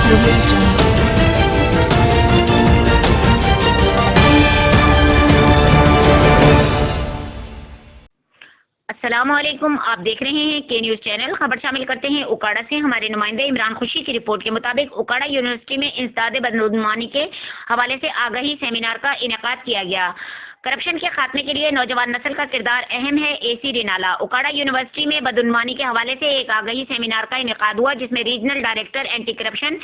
audio jungle. السلام علیکم، آپ دیکھ رہے ہیں کے نیوز چینل. خبر شامل کرتے ہیں اکاڑا سے. ہمارے نمائندے عمران خوشی کی رپورٹ کے مطابق اکاڑا یونیورسٹی میں انسداد بدعنوانی کے حوالے سے آگاہی سیمینار کا انعقاد کیا گیا. کرپشن کے خاتمے کے لیے نوجوان نسل کا کردار اہم ہے. اے سی رینالا. اکاڑا یونیورسٹی میں بدعنوانی کے حوالے سے ایک آگاہی سیمینار کا انعقاد ہوا، جس میں regional director anti corruption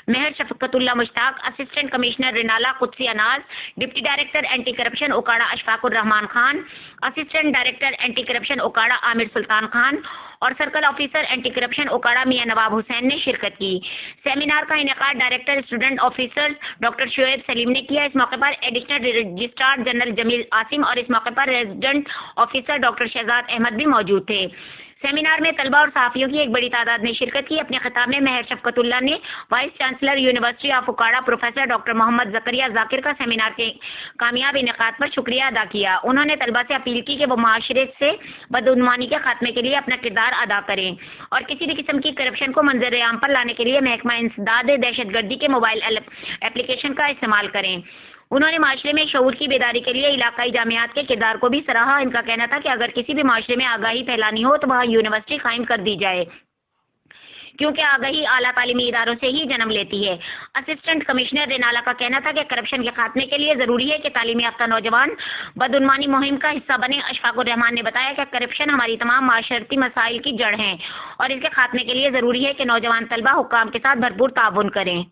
Mehar Shafqat Ullah Mushtaq, assistant commissioner Renala Qudsi Anaz, deputy director anti corruption Okara Ashfaq ur Rehman Khan, assistant director anti corruption Okara Aamir Sultan Khan اور circle officer anti corruption Okara Mian Nawab Hussain نے شرکت کی. سیمینار کا انعقاد director student officer doctor Shoaib Saleem نے کیا. اس موقع پر additional registrar general Jamil Asim اور اس موقع پر resident officer doctor Shahzad Ahmad بھی موجود تھے. سیمینار میں طلبہ اور صحافیوں کی ایک بڑی تعداد نے شرکت کی. اپنے خطاب میں مہر شفقت اللہ نے vice chancellor university of Okara professor doctor Muhammad Zakaria Zakir کا سیمینار کے کامیاب انعقاد پر شکریہ ادا کیا. انہوں نے طلبہ سے اپیل کی کہ وہ معاشرے سے بدعنوانی کے خاتمے کے لیے اپنا کردار ادا کریں اور کسی بھی قسم کی کرپشن کو منظر عام پر لانے کے لیے محکمہ انسداد دہشت گردی کے موبائل اپلیکیشن کا استعمال کریں. انہوں نے معاشرے میں شعور کی بیداری کے لیے علاقائی جامعات کے کردار کو بھی سراہا. ان کا کہنا تھا کہ اگر کسی بھی معاشرے میں آگاہی پھیلانی ہو تو وہاں یونیورسٹی قائم کر دی جائے، کیونکہ آگاہی اعلیٰ تعلیمی اداروں سے ہی جنم لیتی ہے. اسسٹنٹ کمشنر رینالا کا کہنا تھا کہ کرپشن کے خاتمے کے لیے ضروری ہے کہ تعلیمی یافتہ نوجوان بدعنوانی مہم کا حصہ بنے. اشفاق الرحمان نے بتایا کہ کرپشن ہماری تمام معاشرتی مسائل کی جڑ ہے اور اس کے خاتمے کے لیے ضروری ہے کہ نوجوان طلبہ حکام کے ساتھ بھرپور تعاون کریں.